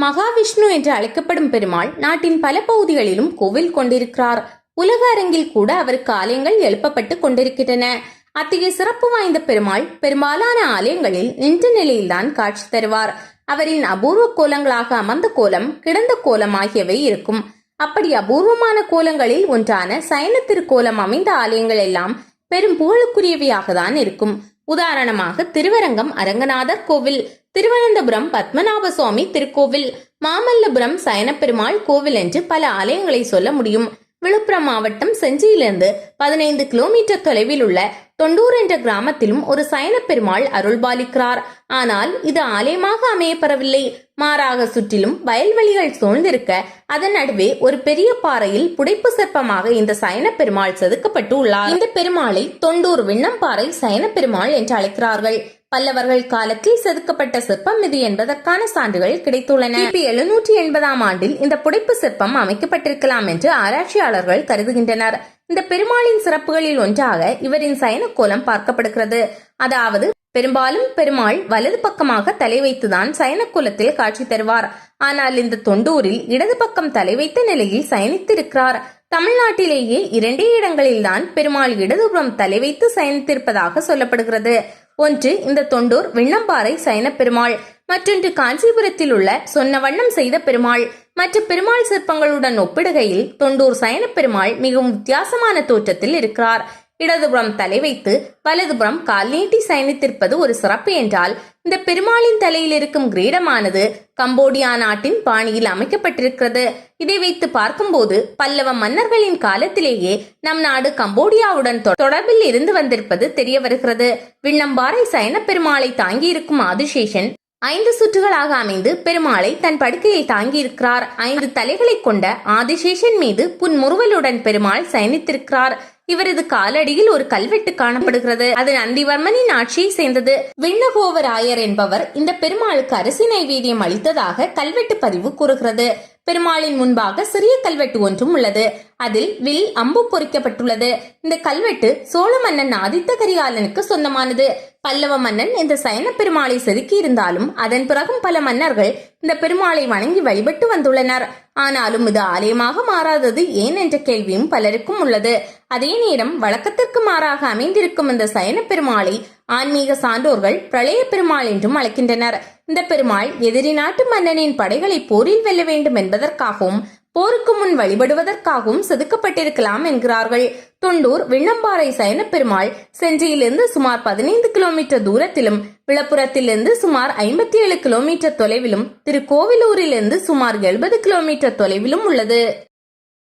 மகாவிஷ்ணு என்று அழைக்கப்படும் பெருமாள் நாட்டின் பல பகுதிகளிலும் கோவில் கொண்டிருக்கிறார். உலக அரங்கில் கூட அவருக்கு ஆலயங்கள் எழுப்பப்பட்டு கொண்டிருக்கின்றன. அத்தகைய சிறப்பு வாய்ந்த பெருமாள் பெரும்பாலான ஆலயங்களில் நின்ற நிலையில்தான் காட்சி தருவார். அவரின் அபூர்வ கோலங்களாக அமர்ந்த கோலம், கிடந்த கோலம் ஆகியவை இருக்கும். அப்படி அபூர்வமான கோலங்களில் ஒன்றான சயன திருக்கோலம் அமைந்த ஆலயங்கள் எல்லாம் பெரும் புகழுக்குரியவையாக தான் இருக்கும். உதாரணமாக திருவரங்கம் அரங்கநாதர் கோவில், திருவனந்தபுரம் பத்மநாப சுவாமி திருக்கோவில், மாமல்லபுரம் சயனப்பெருமாள் கோவில் என்று பல ஆலயங்களை சொல்ல முடியும். விழுப்புரம் மாவட்டம் செஞ்சியிலிருந்து 15 கிலோமீட்டர் தொலைவில் உள்ள தொண்டூர் என்ற கிராமத்திலும் ஒரு சயனப்பெருமாள் அருள்பாலிக்கிறார். ஆனால் இது ஆலயமாக அமையப்பெறவில்லை. மாறாக சுற்றிலும் வயல்வெளிகள் சூழ்ந்திருக்க அதன் நடுவே ஒரு பெரிய பாறையில் புடைப்பு சிற்பமாக இந்த சயனப்பெருமாள் செதுக்கப்பட்டு உள்ளார். இந்த பெருமாளை தொண்டூர் விண்ணம்பாறை சயனப்பெருமாள் என்று அழைக்கிறார்கள். பல்லவர்கள் காலத்தில் செதுக்கப்பட்ட சிற்பம் இது என்பதற்கான சான்றுகள் கிடைத்துள்ளன. கிபி 780ஆம் ஆண்டில் இந்த புடைப்பு சிற்பம் அமைக்கப்பட்டிருக்கலாம் என்று ஆராய்ச்சியாளர்கள் கருதுகின்றனர். இந்த பெருமாளின் சிறப்புகளில் ஒன்றாக இவரின் சயன கோலம் பார்க்கப்படுகிறது. அதாவது பெரும்பாலும் பெருமாள் வலது பக்கமாக தலை வைத்துதான் சயன கோலத்தில் காட்சி தருவார். ஆனால் இந்த தொண்டூரில் இடது பக்கம் தலை வைத்த நிலையில் சயனித்திருக்கிறார். தமிழ்நாட்டிலேயே 2 இடங்களில்தான் பெருமாள் இடதுபுறம் தலை வைத்து சயனித்திருப்பதாக சொல்லப்படுகிறது. ஒன்று இந்த தொண்டூர் விண்ணம்பாறை சயன பெருமாள், மற்றொன்று காஞ்சிபுரத்தில் உள்ள சொன்ன வண்ணம் செய்த பெருமாள். மற்ற பெருமாள் சிற்பங்களுடன் ஒப்பிடுகையில் தொண்டூர் சயன பெருமாள் மிகவும் வித்தியாசமான தோற்றத்தில் இருக்கிறார். இடதுபுறம் தலை வைத்து வலதுபுறம் கால் நீட்டி சயனித்திருப்பது ஒரு சிறப்பு என்றால், இந்த பெருமாளின் தலையில் இருக்கும் கிரீடமானது கம்போடியா நாட்டின் பாணியில் அமைக்கப்பட்டிருக்கிறது. இதை வைத்து பார்க்கும்போது பல்லவ மன்னர்களின் காலத்திலேயே நம் நாடு கம்போடியாவுடன் தொடர்பில் இருந்து வந்திருப்பது தெரிய வருகிறது. விண்ணம்பாறை சயன பெருமாளை தாங்கியிருக்கும் ஆதிசேஷன் 5 சுற்றுகளாக அமைந்து பெருமாளை தன் படுக்கையில் தாங்கியிருக்கிறார். 5 தலைகளை கொண்ட ஆதிசேஷன் மீது புன்முறுவலுடன் பெருமாள் சயனித்திருக்கிறார். இவரது காலடியில் ஒரு கல்வெட்டு காணப்படுகிறது. அது நந்திவர்மனின் ஆட்சியை சேர்ந்தது. விண்ணகோவராயர் என்பவர் இந்த பெருமாளுக்கு அரிசி நைவேத்தியம் அளித்ததாக கல்வெட்டு பதிவு கூறுகிறது. பெருமாளின் முன்பாக சிறிய கல்வெட்டு ஒன்றும் உள்ளது. அதில் வில், அம்பு பொறிக்கப்பட்டுள்ளது. இந்த கல்வெட்டு சோழ மன்னன் ஆதித்த கரிகாலனுக்கு சொந்தமானது. பல்லவ மன்னன் இந்த சயன பெருமாளை செதுக்கி இருந்தாலும் அதன் பிறகும் பல மன்னர்கள் இந்த பெருமாளை வணங்கி வழிபட்டு வந்துள்ளனர். ஆனாலும் இது ஆலயமாக மாறாதது ஏன் என்ற கேள்வியும் பலருக்கும் உள்ளது. அதே நேரம் வழக்கத்திற்கு மாறாக அமைந்திருக்கும் இந்த சயன பெருமாளை ஆன்மீக சான்றோர்கள் பிரளய பெருமாள் என்றும் அழைக்கின்றனர். இந்த பெருமாள் எதிரி நாட்டு மன்னனின் படைகளை போரில் வெல்ல வேண்டும் என்பதற்காகவும் போருக்கு முன் வழிபடுவதற்காகவும் செதுக்கப்பட்டிருக்கலாம் என்கிறார்கள். தொண்டூர் விண்ணம்பாறை சயன பெருமாள் செஞ்சியிலிருந்து சுமார் 15 கிலோமீட்டர் தூரத்திலும், விழுப்புரத்திலிருந்து சுமார் 57 கிலோமீட்டர் தொலைவிலும், திருக்கோவிலூரிலிருந்து சுமார் 70 கிலோமீட்டர் தொலைவிலும் உள்ளது.